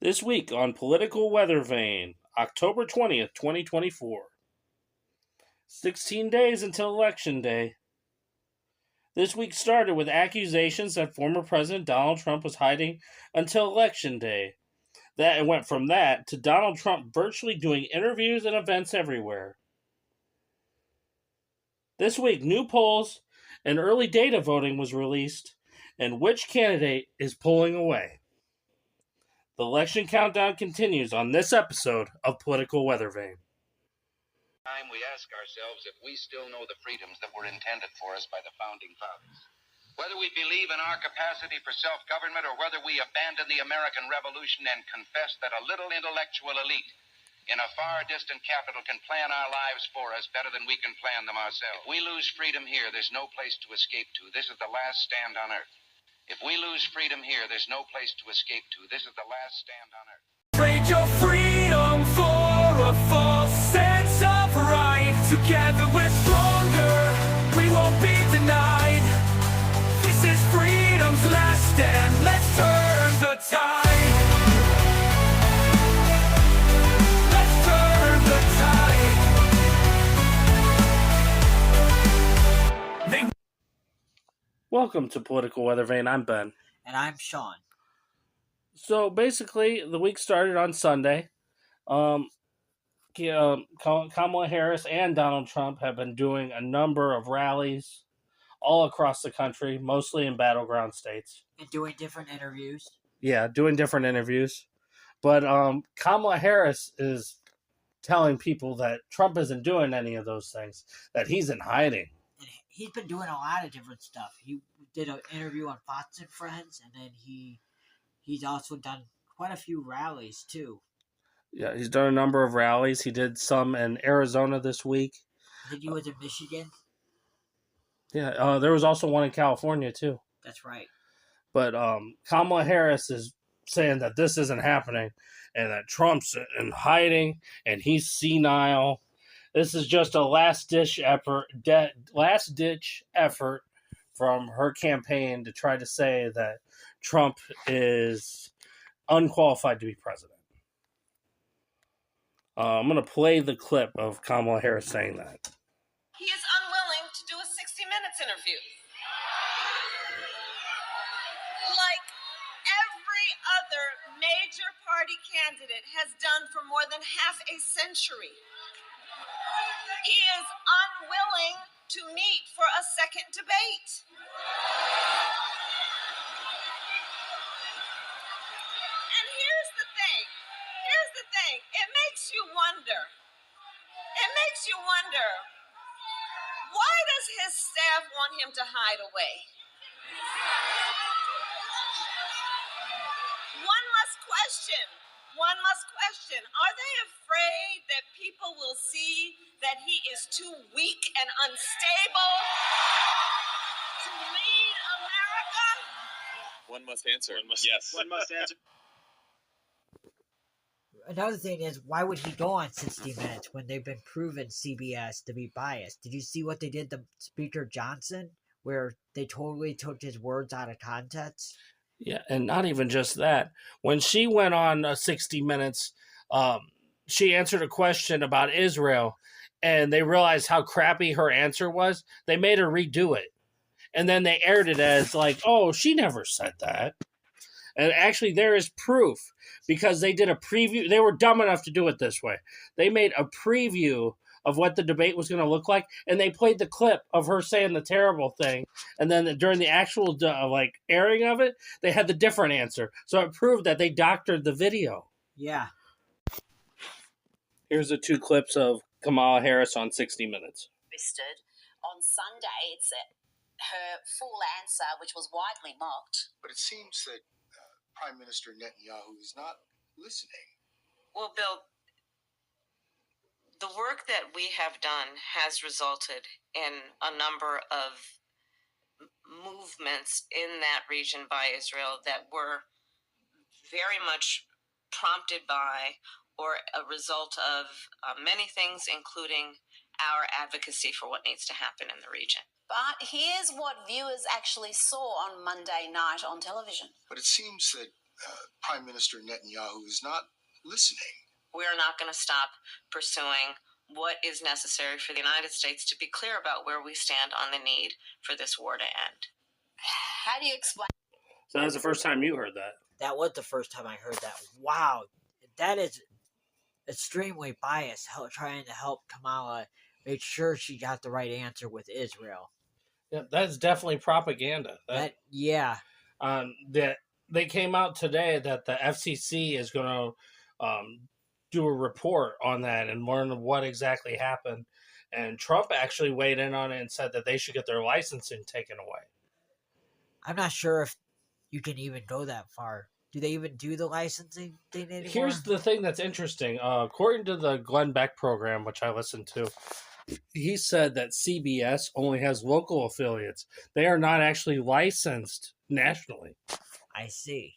This week on Political Weathervane, October 20th, 2024. 16 days until Election Day. This week started with accusations that former President Donald Trump was hiding until Election Day. That went from that to Donald Trump virtually doing interviews and events everywhere. This week, new polls and early data voting was released, and which candidate is pulling away. The election countdown continues on this episode of Political Weathervane. We ask ourselves if we still know the freedoms that were intended for us by the Founding Fathers. Whether we believe in our capacity for self-government or whether we abandon the American Revolution and confess that a little intellectual elite in a far distant capital can plan our lives for us better than we can plan them ourselves. If we lose freedom here, there's no place to escape to. This is the last stand on earth. If we lose freedom here, there's no place to escape to. This is the last stand on earth. Trade your freedom for a false sense of right. Together we're stronger, we won't be denied. This is freedom's last stand, let's turn the tide. Let's turn the tide. Welcome to Political Weathervane. I'm Ben. And I'm Sean. So basically, the week started on Sunday. Kamala Harris and Donald Trump have been doing a number of rallies all across the country, mostly in battleground states. And doing different interviews. Yeah, doing different interviews. But Kamala Harris is telling people that Trump isn't doing any of those things, that he's in hiding. And he's been doing a lot of different stuff. He did an interview on Fox and Friends, and then he's also done quite a few rallies, too. Yeah, he's done a number of rallies. He did some in Arizona this week. I think he was in Michigan. Yeah, there was also one in California, too. That's right. But Kamala Harris is saying that this isn't happening and that Trump's in hiding and he's senile. This is just a last-ditch effort from her campaign to try to say that Trump is unqualified to be president. I'm going to play the clip of Kamala Harris saying that. He is unwilling to do a 60 Minutes interview. Like every other major party candidate has done for more than half a century. He is unwilling to meet for a second debate. And here's the thing. It makes you wonder. Why does his staff want him to hide away? One must question. Are they afraid that people will see that he is too weak and unstable to lead America? One must answer. Yes. One must answer. Another thing is, why would he go on 60 Minutes when they've been proven CBS to be biased? Did you see what they did to Speaker Johnson, where they totally took his words out of context? Yeah, and not even just that. When she went on 60 Minutes, she answered a question about Israel, and they realized how crappy her answer was. They made her redo it. And then they aired it as like, oh, she never said that. And actually, there is proof because they did a preview. They were dumb enough to do it this way. They made a preview of what the debate was going to look like, and they played the clip of her saying the terrible thing. And then during the actual airing of it, they had the different answer. So it proved that they doctored the video. Yeah. Here's the two clips of Kamala Harris on 60 Minutes. On Sunday, it's her full answer, which was widely mocked. But it seems that Prime Minister Netanyahu is not listening. Well, Bill, the work that we have done has resulted in a number of movements in that region by Israel that were very much prompted by or a result of many things, including our advocacy for what needs to happen in the region. But here's what viewers actually saw on Monday night on television. But it seems that Prime Minister Netanyahu is not listening. We're not going to stop pursuing what is necessary for the United States to be clear about where we stand on the need for this war to end. How do you explain? So that's the first time you heard that. That was the first time I heard that. Wow, that is extremely biased, trying to help Kamala make sure she got the right answer with Israel. Yeah, that's definitely propaganda. Yeah. That they came out today that the FCC is going to do a report on that and learn what exactly happened. And Trump actually weighed in on it and said that they should get their licensing taken away. I'm not sure if you can even go that far. Do they even do the licensing thing anymore? Here's the thing that's interesting. According to the Glenn Beck program, which I listened to, he said that CBS only has local affiliates. They are not actually licensed nationally. I see.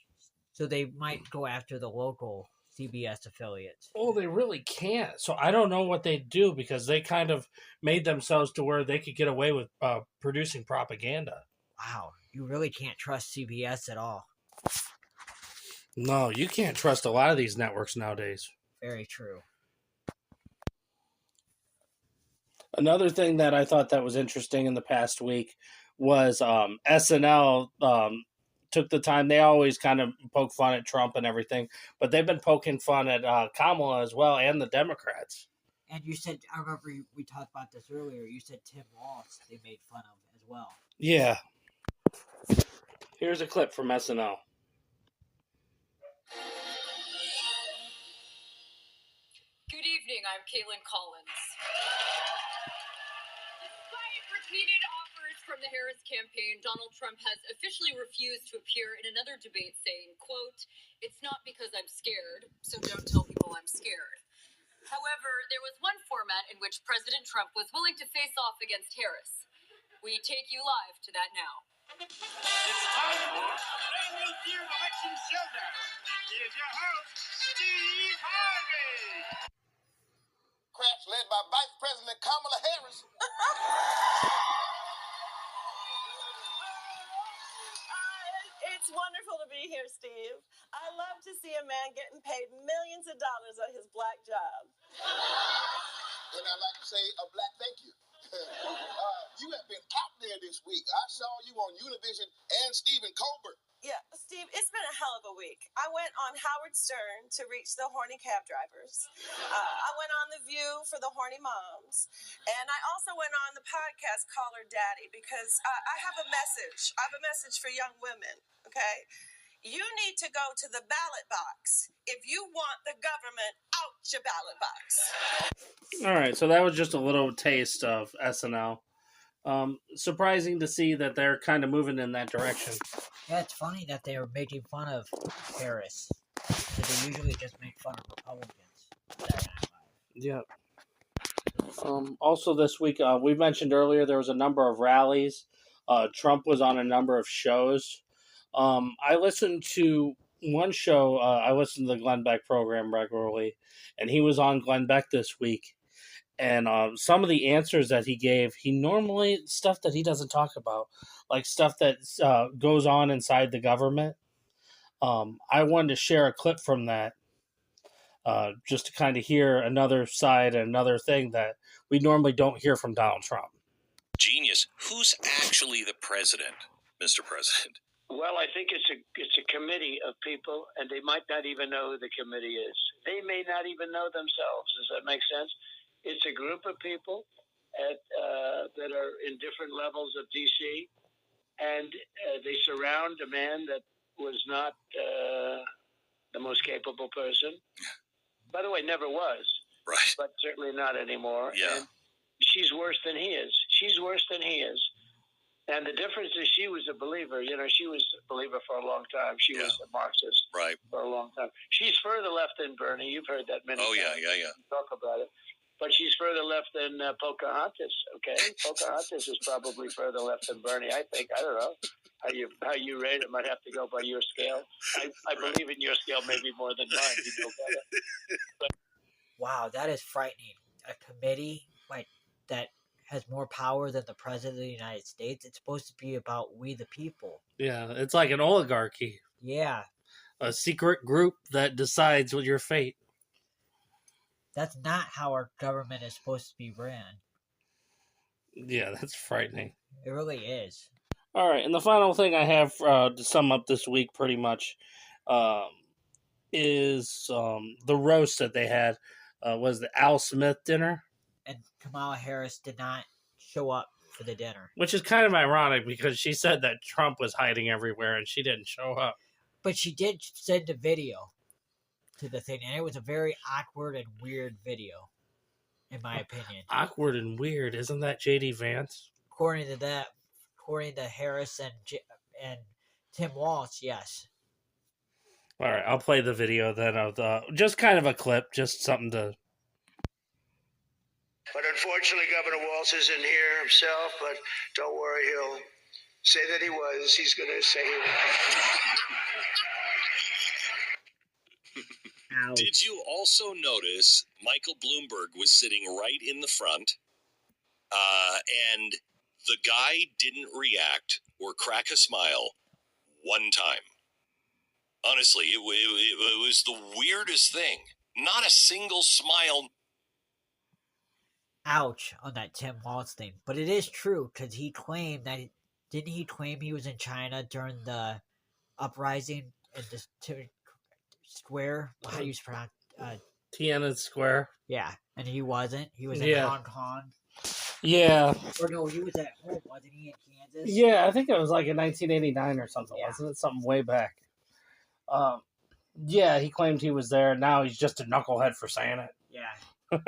So they might go after the local CBS affiliates. Oh, they really can't. So I don't know what they do because they kind of made themselves to where they could get away with producing propaganda. Wow, you really can't trust CBS at all. No, you can't trust a lot of these networks nowadays. Very true. Another thing that I thought that was interesting in the past week was SNL took the time. They always kind of poke fun at Trump and everything, but they've been poking fun at Kamala as well and the Democrats. And you said, I remember we talked about this earlier, you said Tim Walz they made fun of as well. Yeah. Here's a clip from SNL. Good evening, I'm Caitlin Collins. Despite repeated offers from the Harris campaign, Donald Trump has officially refused to appear in another debate saying, quote, "It's not because I'm scared, so don't tell people I'm scared." However, there was one format in which President Trump was willing to face off against Harris. We take you live to that now. It's time for Brand New Year Election Showdown. Here's your host, Steve Harvey. Democrats led by Vice President Kamala Harris. It's wonderful to be here, Steve. I love to see a man getting paid millions of dollars at his black job. And I'd like to say a black thank you. You have been out there this week. I saw you on Univision and Stephen Colbert. Yeah, Steve, it's been a hell of a week. I went on Howard Stern to reach the horny cab drivers. I went on The View for the horny moms. And I also went on the podcast Call Her Daddy because I have a message. I have a message for young women, okay? You need to go to the ballot box if you want the government out your ballot box. All right, so that was just a little taste of SNL. Surprising to see that they're kind of moving in that direction. Yeah, it's funny that they were making fun of Harris. Because they usually just make fun of Republicans. Yep. Also this week, we mentioned earlier there was a number of rallies. Trump was on a number of shows. I listened to one show. I listened to the Glenn Beck program regularly, and he was on Glenn Beck this week. And some of the answers that he gave, he normally, stuff that he doesn't talk about, like stuff that goes on inside the government. I wanted to share a clip from that just to kind of hear another side and another thing that we normally don't hear from Donald Trump. Genius. Who's actually the president, Mr. President? Well, I think it's a committee of people, and they might not even know who the committee is. They may not even know themselves. Does that make sense? It's a group of people that are in different levels of D.C., and they surround a man that was not the most capable person. By the way, never was. Right. But certainly not anymore. Yeah. And she's worse than he is. She's worse than he is. And the difference is she was a believer. You know, she was a believer for a long time. She was a Marxist for a long time. She's further left than Bernie. You've heard that many times. Yeah. Talk about it. But she's further left than Pocahontas, okay? Pocahontas is probably further left than Bernie, I think. I don't know. How you rate it might have to go by your scale. I believe in your scale maybe more than mine. You know better. Wow, that is frightening. A committee like that has more power than the President of the United States. It's supposed to be about we the people. Yeah, it's like an oligarchy. Yeah. a secret group that decides what your fate. That's not how our government is supposed to be ran. Yeah, that's frightening. It really is. All right, and the final thing I have to sum up this week, pretty much, is the roast that they had. Was the Al Smith dinner, And Kamala Harris did not show up for the dinner. which is kind of ironic because she said that Trump was hiding everywhere and she didn't show up. But she did send a video to the thing, and it was a very awkward and weird video, in my opinion. Awkward and weird, isn't that J.D. Vance? According to Harris and Tim Walsh, yes. All right, I'll play the video then of just kind of a clip, just something to. But unfortunately, Governor Walsh isn't here himself, but don't worry, he'll say that he was. He's going to say he was. Did you also notice Michael Bloomberg was sitting right in the front, and the guy didn't react or crack a smile one time? Honestly, it was the weirdest thing. Not a single smile. Ouch on that Tim Walsh thing. But it is true, because he claimed that... Didn't he claim he was in China during the uprising in the square? How do you pronounce Tiananmen Square? Yeah, and he wasn't. He was in Hong Kong. Yeah. Or no, he was at home, wasn't he, in Kansas? Yeah, I think it was like in 1989 or something, Yeah. wasn't it? Something way back. Yeah, he claimed he was there. Now he's just a knucklehead for saying it. Yeah.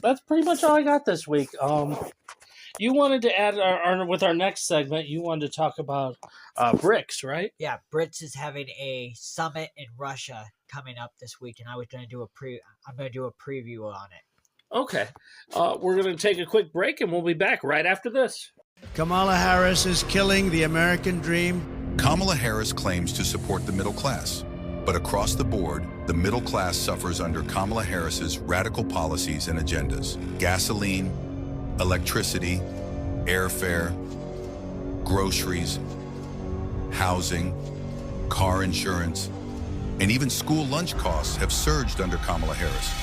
That's pretty much all I got this week. You wanted to add with our next segment. You wanted to talk about BRICS, right? Yeah, BRICS is having a summit in Russia coming up this week, and I was going to do I'm going to do a preview on it. Okay, we're going to take a quick break, and we'll be back right after this. Kamala Harris is killing the American dream. Kamala Harris claims to support the middle class. But across the board, the middle class suffers under Kamala Harris's radical policies and agendas. Gasoline, electricity, airfare, groceries, housing, car insurance, and even school lunch costs have surged under Kamala Harris.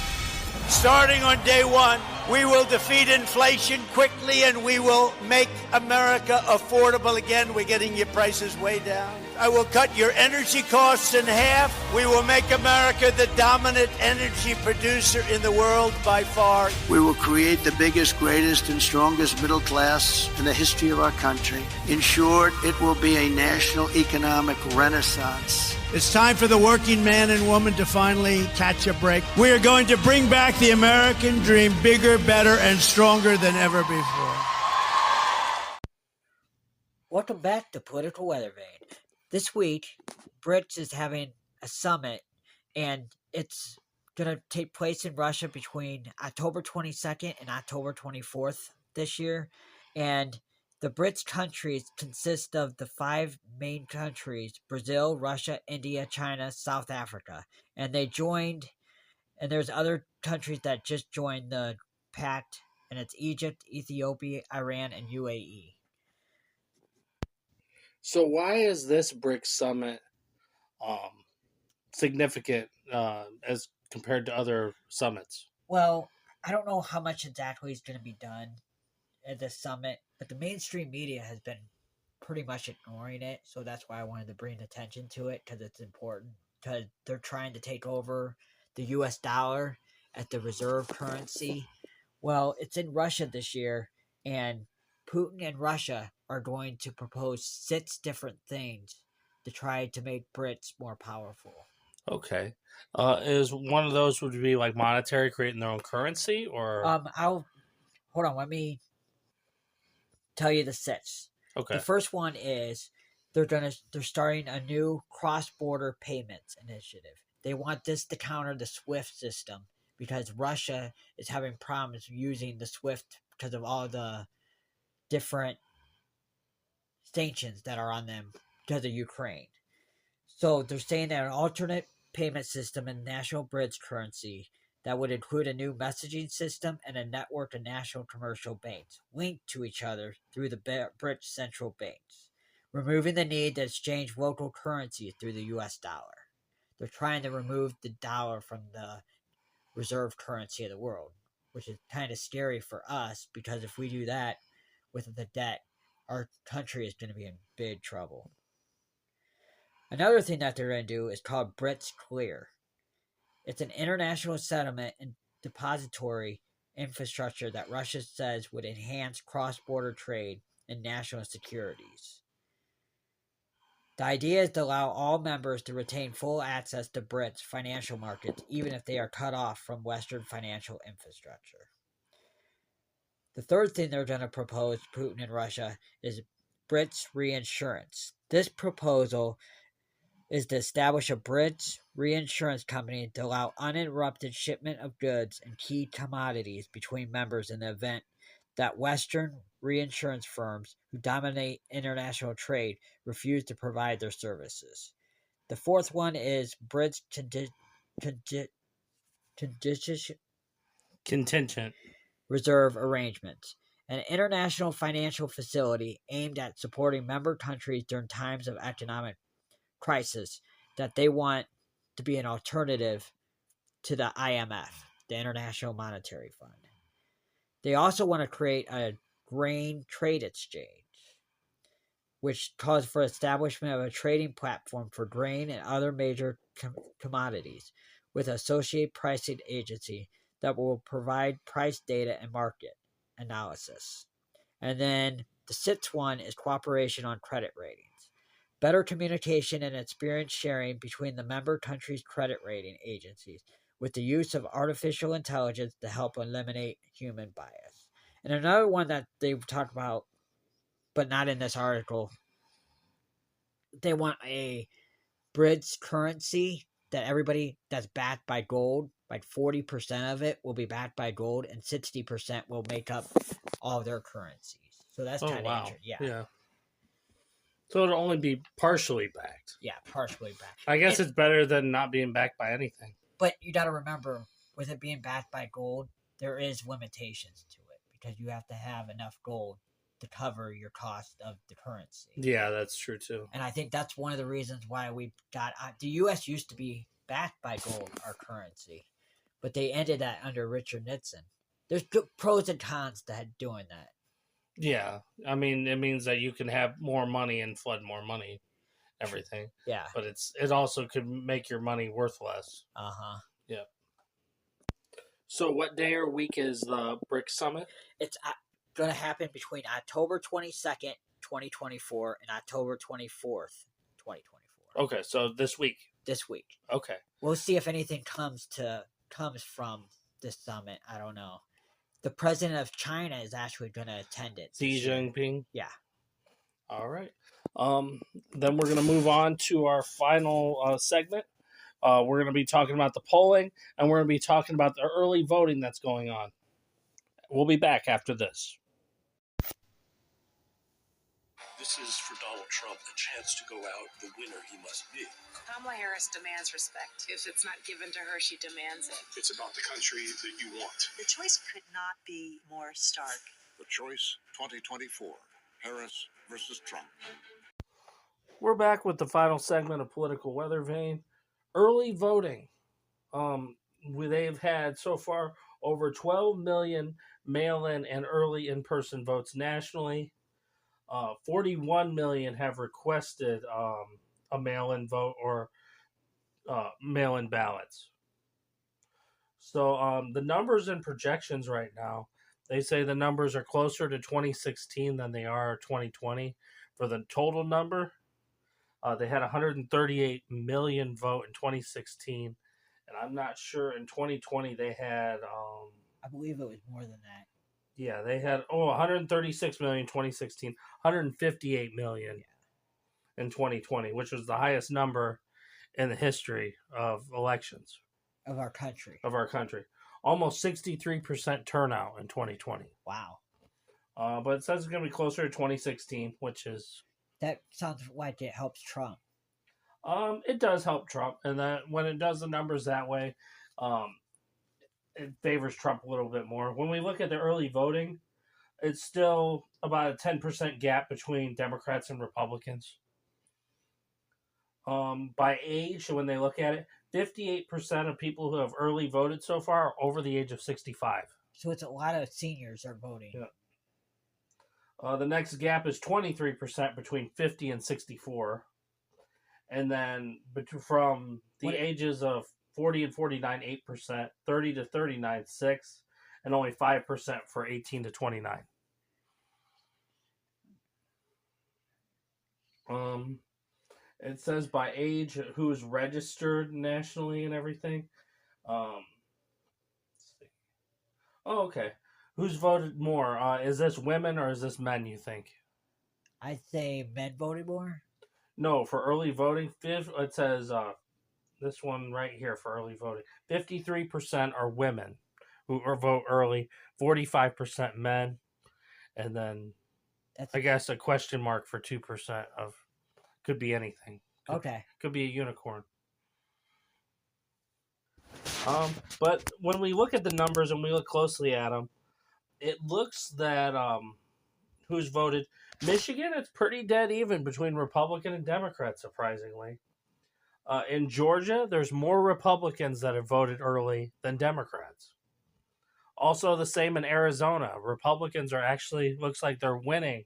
Starting on day one, we will defeat inflation quickly and we will make America affordable again. We're getting your prices way down. I will cut your energy costs in half. We will make America the dominant energy producer in the world by far. We will create the biggest, greatest, and strongest middle class in the history of our country. In short, it will be a national economic renaissance. It's time for the working man and woman to finally catch a break. We are going to bring back the American dream bigger, better, and stronger than ever before. Welcome back to Political Weathervane. This week, BRICS is having a summit, and it's going to take place in Russia between October 22nd and October 24th this year. And the BRICS countries consist of the 5 main countries: Brazil, Russia, India, China, South Africa. And they joined, and there's other countries that just joined the pact, and it's Egypt, Ethiopia, Iran, and UAE. So why is this BRICS summit significant as compared to other summits? Well, I don't know how much exactly is going to be done at this summit, but the mainstream media has been pretty much ignoring it, so that's why I wanted to bring attention to it, because it's important, because they're trying to take over the US dollar as the reserve currency. Well, it's in Russia this year, and Putin and Russia are going to propose 6 different things to try to make BRICS more powerful. Okay. Is one of those would be like monetary, creating their own currency, or? Hold on, let me tell you the 6. Okay. The first one is they're starting a new cross-border payments initiative. They want this to counter the SWIFT system, because Russia is having problems using the SWIFT because of all the different sanctions that are on them because of Ukraine. So they're saying that an alternate payment system and national BRICS currency that would include a new messaging system and a network of national commercial banks linked to each other through the BRICS central banks, removing the need to exchange local currency through the U.S. dollar. They're trying to remove the dollar from the reserve currency of the world, which is kind of scary for us because if we do that with the debt, our country is going to be in big trouble. Another thing that they're going to do is called Brits Clear. It's an international settlement and depository infrastructure that Russia says would enhance cross-border trade and national securities. The idea is to allow all members to retain full access to Brits' financial markets, even if they are cut off from Western financial infrastructure. The third thing they're going to propose, Putin and Russia, is Brits reinsurance. This proposal is to establish a Brits reinsurance company to allow uninterrupted shipment of goods and key commodities between members in the event that Western reinsurance firms who dominate international trade refuse to provide their services. The fourth one is Brits Contingent reserve arrangements, an international financial facility aimed at supporting member countries during times of economic crisis that they want to be an alternative to the IMF, the International Monetary Fund. They also want to create a grain trade exchange, which calls for establishment of a trading platform for grain and other major commodities with associated pricing agency that will provide price data and market analysis. And then the sixth one is cooperation on credit ratings. Better communication and experience sharing between the member countries' credit rating agencies with the use of artificial intelligence to help eliminate human bias. And another one that they talk about, but not in this article, they want a Brits currency that everybody that's backed by gold, like 40% of it will be backed by gold and 60% will make up all their currencies. So that's kind of interesting. Yeah. So it'll only be partially backed. Yeah, partially backed. I guess it's better than not being backed by anything. But you got to remember, with it being backed by gold, there is limitations to it because you have to have enough gold to cover your cost of the currency. Yeah, that's true too. And I think that's one of the reasons why we got the U.S. used to be backed by gold, our currency, but they ended that under Richard Nixon. There's pros and cons to doing that. Yeah, I mean, it means that you can have more money and flood more money, everything. Yeah, but it also could make your money worth less. Yeah. So, what day or week is the BRICS Summit? It's going to happen between October 22nd, 2024, and October 24th, 2024. Okay, so this week. This week. Okay. We'll see if anything comes from this summit. I don't know. The president of China is actually going to attend it. Xi Jinping? Yeah. All right. Then we're going to move on to our final segment. We're going to be talking about the polling, and we're going to be talking about the early voting that's going on. We'll be back after this. This is for Donald Trump, a chance to go out the winner he must be. Kamala Harris demands respect. If it's not given to her, she demands it. It's about the country that you want. The choice could not be more stark. The choice 2024, Harris versus Trump. We're back with the final segment of Political Weathervane. Early voting. They've had so far over 12 million mail-in and early in-person votes nationally. 41 million have requested a mail-in vote or mail-in ballots. So the numbers and projections right now, they say the numbers are closer to 2016 than they are 2020 for the total number. They had 138 million vote in 2016, and I'm not sure in 2020 they had... I believe it was more than that. Yeah, they had 136 million in 2016, 158 million in 2020, which was the highest number in the history of elections. Of our country. Almost 63% turnout in 2020. Wow. But it says it's going to be closer to 2016, which is... That sounds like it helps Trump. It does help Trump, and that when it does the numbers that way, it favors Trump a little bit more. When we look at the early voting, it's still about a 10% gap between Democrats and Republicans. By age, when they look at it, 58% of people who have early voted so far are over the age of 65. So it's a lot of seniors are voting. Yeah. The next gap is 23% between 50 and 64. And then from the ages of 40 and 49, 8%, 30 to 39, 6%, and only 5% for 18 to 29. It says by age who's registered nationally and everything. Let's see. Oh, okay. Who's voted more? Is this women or is this men, you think? I'd say men voted more. No, for early voting, it says this one right here for early voting. 53% are women who vote early, 45% men, and then I guess a question mark for 2% of could be anything. Could be a unicorn. But when we look at the numbers and we look closely at them, it looks that who's voted. Michigan, it's pretty dead even between Republican and Democrat, surprisingly. In Georgia, there's more Republicans that have voted early than Democrats. Also the same in Arizona. Republicans are actually, looks like they're winning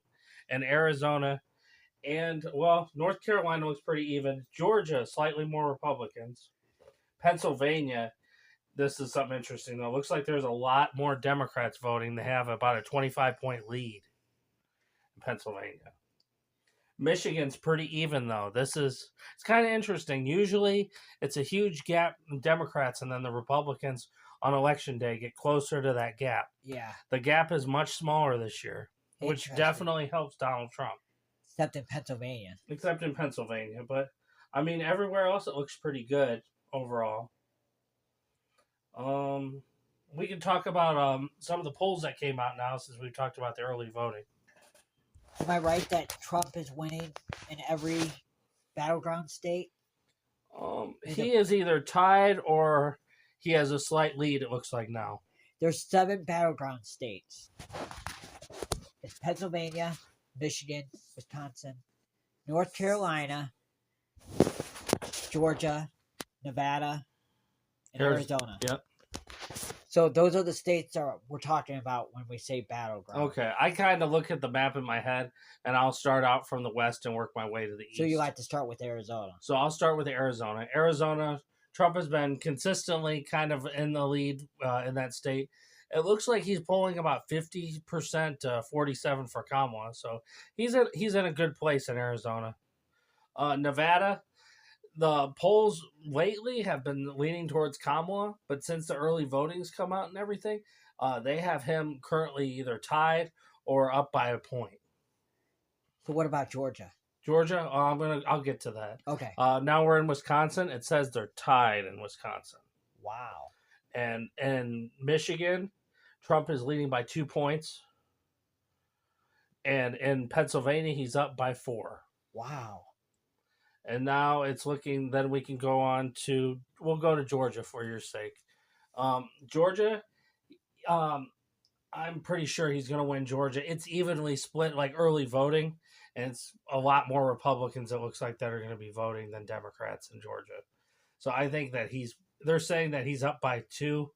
in Arizona. And, well, North Carolina looks pretty even. Georgia, slightly more Republicans. Pennsylvania, this is something interesting, though. Looks like there's a lot more Democrats voting. They have about a 25-point lead in Pennsylvania. Michigan's pretty even, though. It's kind of interesting. Usually, it's a huge gap in Democrats, and then the Republicans on Election Day get closer to that gap. Yeah. The gap is much smaller this year, which definitely helps Donald Trump. Except in Pennsylvania. But, I mean, everywhere else it looks pretty good overall. We can talk about some of the polls that came out now since we talked about the early voting. Am I right that Trump is winning in every battleground state? He is either tied or he has a slight lead, it looks like now. There's 7 battleground states. It's Pennsylvania, Michigan, Wisconsin, North Carolina, Georgia, Nevada, and Arizona. Yep. So those are the states that we're talking about when we say battleground. Okay, I kind of look at the map in my head, and I'll start out from the west and work my way to the east. So you like to start with Arizona. So I'll start with Arizona. Arizona, Trump has been consistently kind of in the lead in that state. It looks like he's polling about 50% to 47% for Kamala. So he's in a good place in Arizona. Nevada, the polls lately have been leaning towards Kamala, but since the early voting's come out and everything, they have him currently either tied or up by a point. So what about Georgia? Georgia, I'll get to that. Okay. Now we're in Wisconsin. It says they're tied in Wisconsin. Wow. And in Michigan, Trump is leading by 2 points. And in Pennsylvania, he's up by 4. Wow. And now it's looking, then we can go on to, we'll go to Georgia for your sake. Georgia, I'm pretty sure he's going to win Georgia. It's evenly split, like early voting, and it's a lot more Republicans, it looks like, that are going to be voting than Democrats in Georgia. So I think that they're saying that he's up by 2.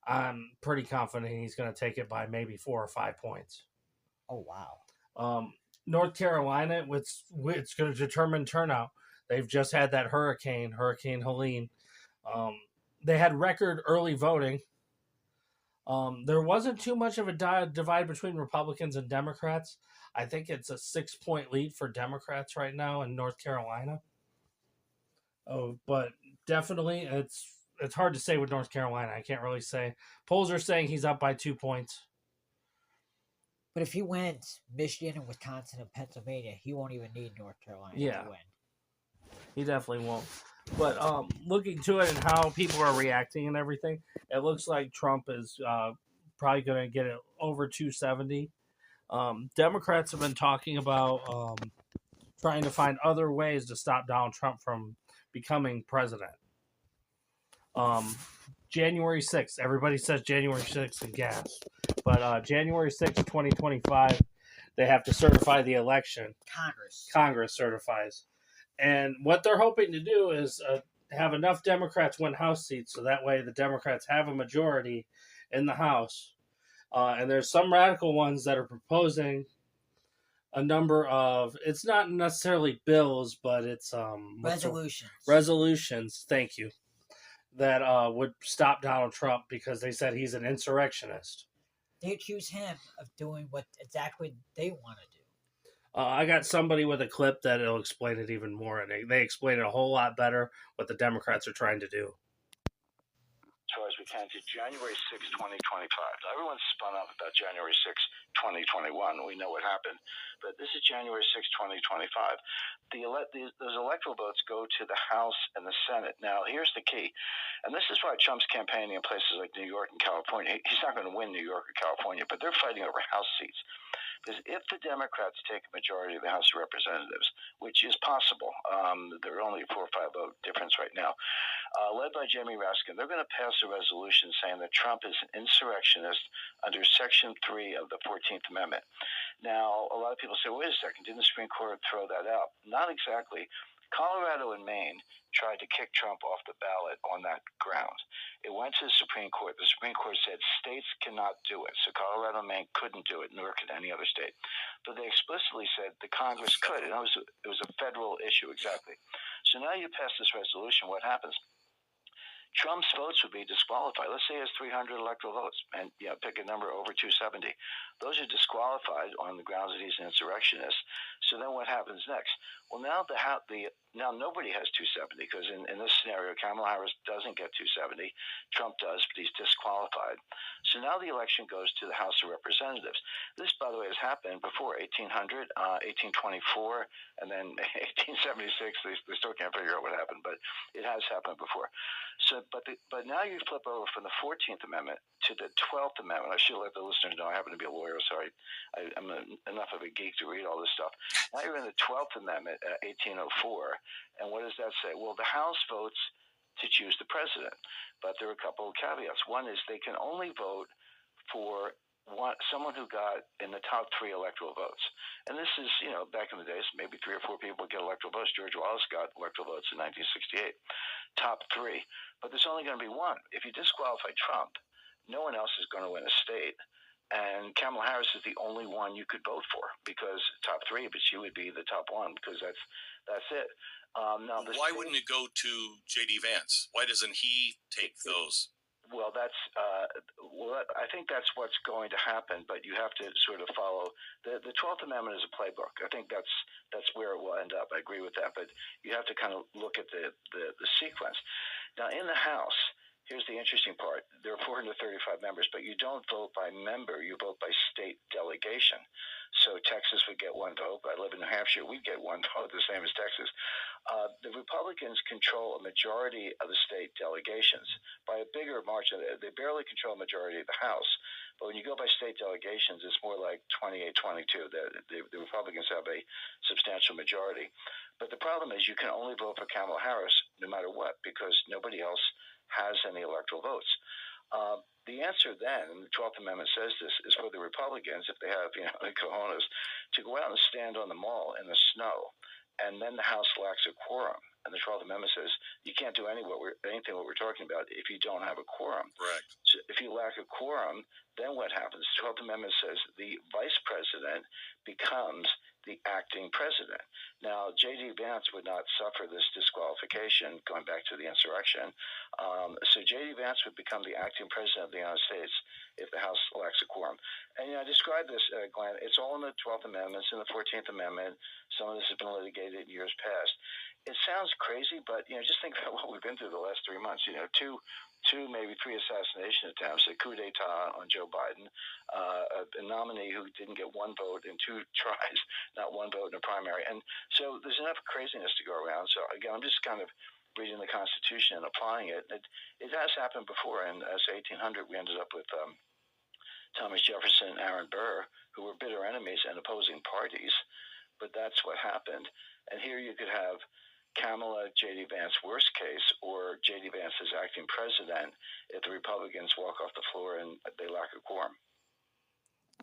I'm pretty confident he's going to take it by maybe 4 or 5 points. Oh, wow. North Carolina, it's going to determine turnout. They've just had that Hurricane Helene. They had record early voting. There wasn't too much of a divide between Republicans and Democrats. I think it's a 6-point lead for Democrats right now in North Carolina. Oh, but definitely it's hard to say with North Carolina. I can't really say. Polls are saying he's up by 2 points. But if he wins Michigan and Wisconsin and Pennsylvania, he won't even need North Carolina to win. He definitely won't. But looking to it and how people are reacting and everything, it looks like Trump is probably going to get it over 270. Democrats have been talking about trying to find other ways to stop Donald Trump from becoming president. January 6th. Everybody says January 6th and gas. But January 6th, 2025, they have to certify the election. Congress certifies. And what they're hoping to do is have enough Democrats win House seats so that way the Democrats have a majority in the House. And there's some radical ones that are proposing a number of, it's not necessarily bills, but it's resolutions, thank you, that would stop Donald Trump because they said he's an insurrectionist. They accuse him of doing what exactly they want to do. I got somebody with a clip that'll explain it even more, and they explain it a whole lot better what the Democrats are trying to do. As far as we can to January 6, 2025. Now, everyone's spun up about January 6, 2021. We know what happened. But this is January 6, 2025. Those electoral votes go to the House and the Senate. Now, here's the key. And this is why Trump's campaigning in places like New York and California. He's not going to win New York or California, but they're fighting over House seats. Because if the Democrats take a majority of the House of Representatives, which is possible, there are only a 4 or 5 vote difference right now, led by Jamie Raskin, they're going to pass a resolution saying that Trump is an insurrectionist under Section 3 of the 14th Amendment. Now, a lot of people say, wait a second, didn't the Supreme Court throw that out? Not exactly. Colorado and Maine tried to kick Trump off the ballot on that ground. It went to the Supreme Court. The Supreme Court said states cannot do it. So Colorado and Maine couldn't do it, nor could any other state. But they explicitly said the Congress could. And it was a federal issue, exactly. So now you pass this resolution, what happens? Trump's votes would be disqualified. Let's say he has 300 electoral votes, and pick a number over 270. Those are disqualified on the grounds that he's an insurrectionist. So then what happens next? Well, now now nobody has 270 because in this scenario, Kamala Harris doesn't get 270. Trump does, but he's disqualified. So now the election goes to the House of Representatives. This, by the way, has happened before 1800, 1824, and then 1876. They still can't figure out what happened, but it has happened before. So, but now you flip over from the 14th Amendment to the 12th Amendment. I should let the listeners know I happen to be a lawyer. Sorry, I'm enough of a geek to read all this stuff. Now you're in the 12th Amendment, 1804, and what does that say? Well, the House votes to choose the president, but there are a couple of caveats. One is they can only vote for someone who got in the top 3 electoral votes. And this is, back in the days, maybe 3 or 4 people get electoral votes. George Wallace got electoral votes in 1968. Top 3. But there's only going to be one. If you disqualify Trump, no one else is going to win a state. And Kamala Harris is the only one you could vote for because top 3, but she would be the top 1 because that's it. Now, why wouldn't it go to J.D. Vance? Why doesn't he take those? Well, I think that's what's going to happen, but you have to sort of follow the 12th Amendment is a playbook. I think that's where it will end up. I agree with that, but you have to kind of look at the sequence. Now, in the House, here's the interesting part. There are 435 members, but you don't vote by member. You vote by state delegation. So Texas would get 1 vote. I live in New Hampshire. We'd get 1 vote, the same as Texas. The Republicans control a majority of the state delegations by a bigger margin. They barely control a majority of the House. But when you go by state delegations, it's more like 28-22. The Republicans have a substantial majority. But the problem is you can only vote for Kamala Harris no matter what because nobody else has any electoral votes. The answer then, and the 12th Amendment says this, is for the Republicans, if they have the cojones, to go out and stand on the mall in the snow, and then the House lacks a quorum. And the 12th Amendment says you can't do anything what we're talking about if you don't have a quorum. Right. So if you lack a quorum, then what happens? The 12th Amendment says the vice president becomes the acting president. Now, J.D. Vance would not suffer this disqualification, going back to the insurrection. So J.D. Vance would become the acting president of the United States if the House lacks a quorum. And I described this, Glenn, it's all in the 12th Amendment, it's in the 14th Amendment. Some of this has been litigated in years past. It sounds crazy, but just think about what we've been through the last 3 months. Two, maybe 3 assassination attempts, a coup d'etat on Joe Biden, a nominee who didn't get 1 vote in 2 tries, not 1 vote in a primary. And so there's enough craziness to go around. So again, I'm just kind of reading the Constitution and applying it. It has happened before. In 1800, we ended up with Thomas Jefferson and Aaron Burr, who were bitter enemies and opposing parties. But that's what happened. And here you could have Kamala, J.D. Vance worst case, or J.D. Vance as acting president if the Republicans walk off the floor and they lack a quorum.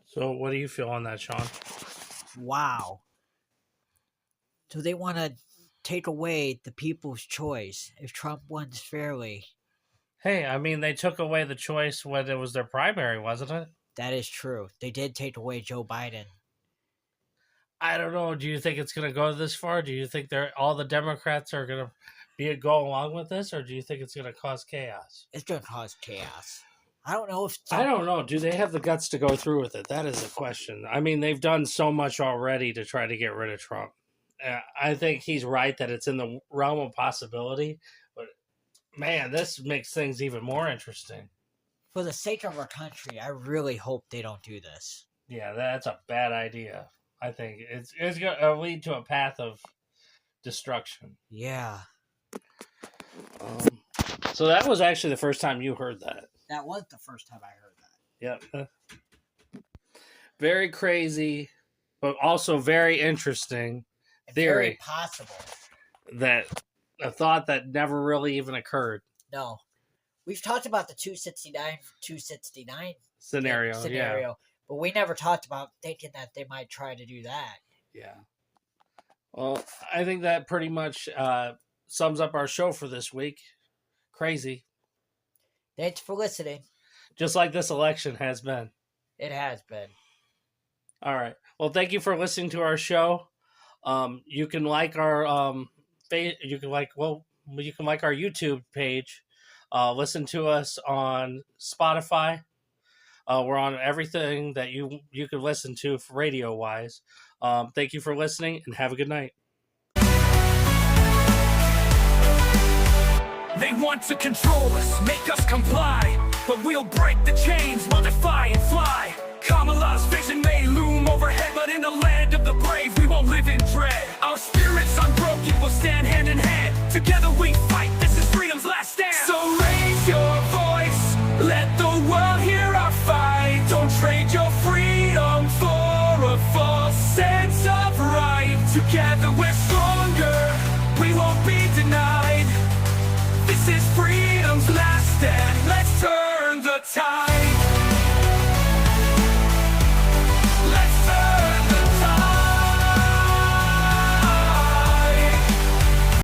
So what do you feel on that, Sean? Wow. So they want to take away the people's choice if Trump wins fairly. Hey, I mean, they took away the choice when it was their primary, wasn't it? That is true. They did take away Joe Biden. I don't know. Do you think it's going to go this far? Do you think all the Democrats are going to go along with this, or do you think it's going to cause chaos? It's going to cause chaos. I don't know if... I don't know. Do they have the guts to go through with it? That is the question. I mean, they've done so much already to try to get rid of Trump. I think he's right that it's in the realm of possibility, but man, this makes things even more interesting. For the sake of our country, I really hope they don't do this. Yeah, that's a bad idea. I think it's going to lead to a path of destruction. Yeah. So that was actually the first time you heard that. That was the first time I heard that. Yep. Very crazy, but also very interesting theory. Very possible. That a thought that never really even occurred. No. We've talked about the 269 scenario. Yeah. But we never talked about thinking that they might try to do that. Yeah. Well, I think that pretty much sums up our show for this week. Crazy. Thanks for listening. Just like this election has been. It has been. All right. Well, thank you for listening to our show. You can like our you can like our YouTube page. Listen to us on Spotify. We're on everything that you can listen to radio wise. Thank you for listening and have a good night. They want to control us, make us comply, but we'll break the chains, we'll defy and fly. Kamala's vision may loom overhead, but in the land of the brave, we won't live in dread. Our spirits unbroken, we'll stand hand in hand. Together we fight, this is freedom's last stand. So raise your voice, let the world hear our fight. Don't trade your freedom for a false sense of right. Together we're stronger, we won't be denied. This is freedom's last stand, let's turn the tide.